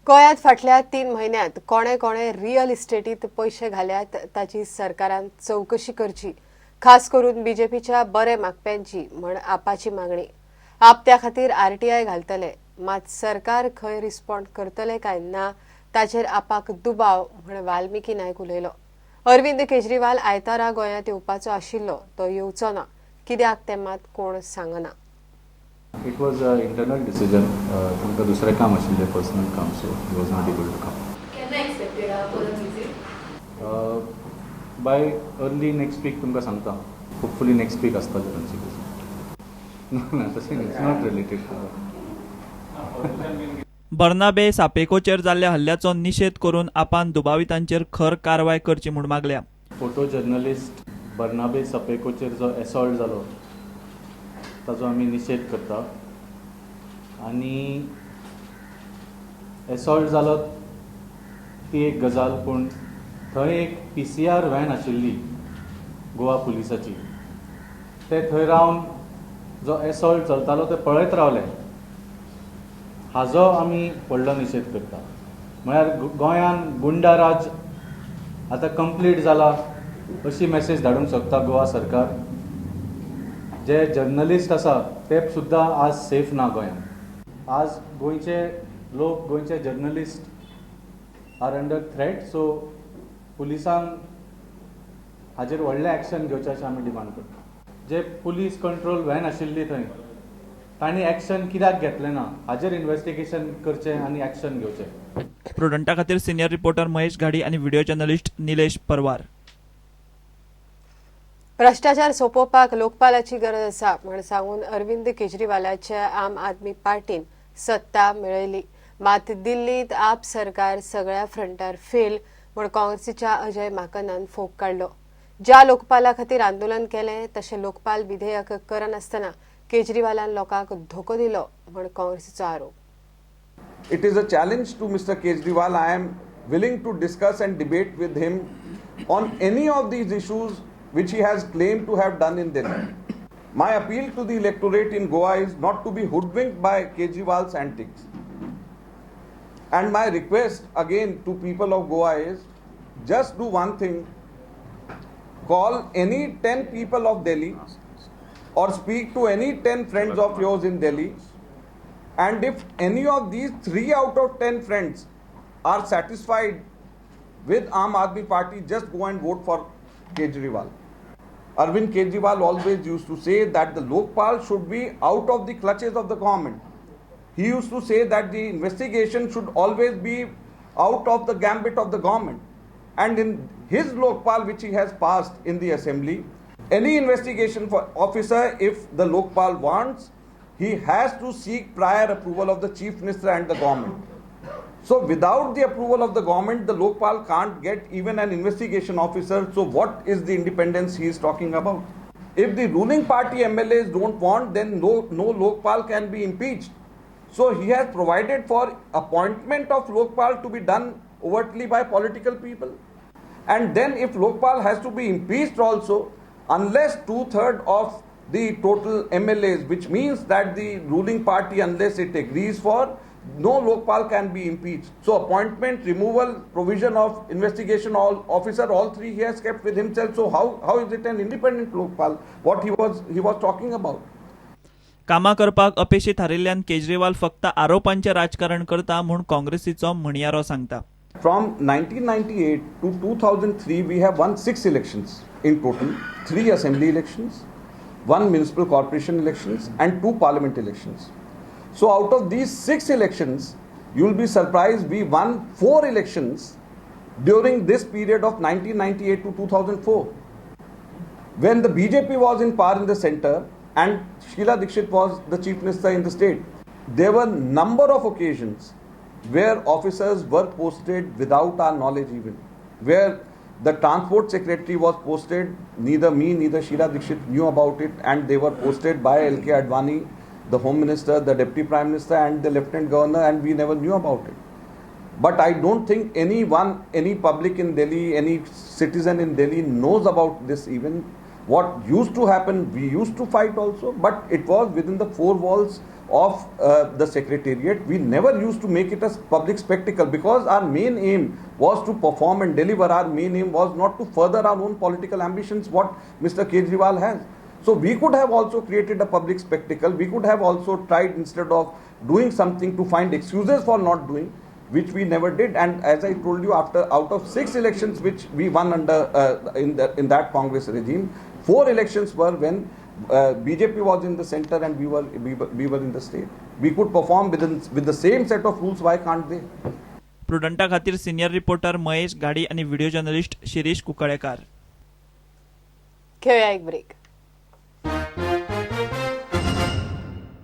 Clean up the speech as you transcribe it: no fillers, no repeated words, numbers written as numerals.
गोंयांत फाटल्या 3 म्हयन्यांत कोणे कोणे रियल इस्टेटीत पैसे घाल्यात ताची सरकारान चवकशी करची. खास करून बीजेपीच्या बरे मागप्यांची म्हण आपाची मागणी. आप त्या खातीर आरटीआय घालतले, मात सरकार खंय रिस्पॉन्ड करतले काय ना ताचेर आपाक दुबाव म्हण वाल्मिकी नायक उलयलो. अरविंद केजरीवाल आयतारा गोंयांत येवपाचो आशिल्लो, तो येवचो ना. कित्याक तें मात कोण सांगना. It was an internal decision. तुमका दुसरें काम आशिल्लें, पर्सनल काम, so he was not able to come. Keन्ना expected for the visit? By early next week तुमका सांगता. Hopefully next week आसतलें तांची visit. ना तशें it's not related to that. बर्नाबे सापेकोचेर जाल्ल्या हल्ल्याचो निशेध करून आपान दुबावितांचेर खर कारवाय करची म्हूण मागल्या. फोटो जर्नलिस्ट बर्नाबे सापेकोचेर जो एसॉल्ट जालो ताचो आमी निशेध करता. आनी एसॉल्ट जालो ती एक गजाल, पूण थंय एक PCR व्हॅन आशिल्ली गोवा पुलिसाची. ते थंय रावन जो एसॉल्ट चलतालो ते पळयत रावले. हाजो आमी व्हडलो निशेध करता. म्हळ्यार गोंयान गुंडाराज आतां कंप्लीट जाला अशी मॅसेज धाडूंक सोदता गोवा सरकार. जे जर्नलिस्ट आसा ते सुद्दां आज सेफ ना गोंयान. आज गोंयचे लोक, गोंयचे जर्नलिस्ट आर अंडर थ्रेट. सो पुलिसांक हाजेर व्हडलें एक्शन घेवचें अशें आमी डिमांड करता. जे पुलीस कंट्रोल व्हॅन आशिल्ली थंय तांणी एक्शन कित्याक घेतलें ना हाजेर इन्व्हेस्टिगेशन करचें आनी एक्शन घेवचें. प्रुडंटा खातीर सिनियर रिपोर्टर महेश घाडी आनी व्हिडिओ जर्नलिस्ट निलेश परवार. भ्रष्टाचार सोंपोवपाक लोकपालाची गरज आसा म्हण सांगून अरविंद केजरीवालाच्या आम आदमी पार्टीन सत्ता मेळयली. मात दिल्लीत आप सरकार सगळ्या फ्रंटार फेल म्हण काँग्रेसीच्या अजय माकनान फोग काडलो. ज्या लोकपाला खातीर आंदोलन केलें तशें लोकपाल विधेयक करनासतना केजरीवालान लोकांक धोको दिलो म्हण काँग्रेसीचो आरोप. It is a challenge to Mr. Kejriwal. I am willing to discuss and debate with him on any of these issues which he has claimed to have done in Delhi. My appeal to the electorate in Goa is not to be hoodwinked by Kejriwal's antics. And my request again to people of Goa is just do one thing. Call any 10 people of Delhi or speak to any 10 friends of yours in Delhi. And if any of these 3 out of 10 friends are satisfied with Aam Aadmi Party, just go and vote for Kejriwal. Arvind Kejriwal always used to say that the Lokpal should be out of the clutches of the government. He used to say that the investigation should always be out of the gambit of the government. And in his Lokpal which he has passed in the assembly, any investigation officer, if the Lokpal wants, he has to seek prior approval of the Chief Minister and the government. So without the approval of the government, the Lokpal can't get even an investigation officer. So what is the independence he is talking about? If the ruling party MLAs don't want, then no Lokpal can be impeached. So he has provided for appointment of Lokpal to be done overtly by political people. And then if Lokpal has to be impeached also, unless 2/3 of the total MLAs, which means that the ruling party, unless it agrees for, no Lokpal can be impeached. So appointment, removal, provision of investigation officer, all three he has kept with himself. So how is it an independent Lokpal? What he was talking about? कामां करपाक अपेशी थारिल्ल्यान केजरीवाल फक्त आरोपांचें राजकारण करता म्हूण काँग्रेसीचो म्हणयारो सांगता. From 1998 to 2003, we have won 6 elections in total, 3 assembly elections, 1 municipal corporation elections, and 2 parliament elections. So out of these 6 elections, you will be surprised we won 4 elections during this period of 1998 to 2004. When the BJP was in power in the center and Sheila Dikshit was the chief minister in the state, there were number of occasions where officers were posted without our knowledge even. Where the transport secretary was posted, neither me, neither Sheila Dikshit knew about it, and they were posted by LK Advani, the Home Minister, the Deputy Prime Minister and the Lieutenant Governor, and we never knew about it. But I don't think any public in Delhi, any citizen in Delhi knows about this even. What used to happen, we used to fight also, but it was within the 4 walls of the secretariat. We never used to make it a public spectacle because our main aim was to perform and deliver. Our main aim was not to further our own political ambitions, what Mr. Kejriwal has. So we could have also created a public spectacle. We could have also tried, instead of doing something, to find excuses for not doing, which we never did. And as I told you, out of 6 elections which we won under in that Congress regime, 4 elections were when BJP was in the center and we were in the state. We could perform with the same set of rules. Why can't they? प्रुडंटा खातीर senior reporter Mahesh गाडी आणि video journalist Shirish कुकळेकार. घेऊया एक break.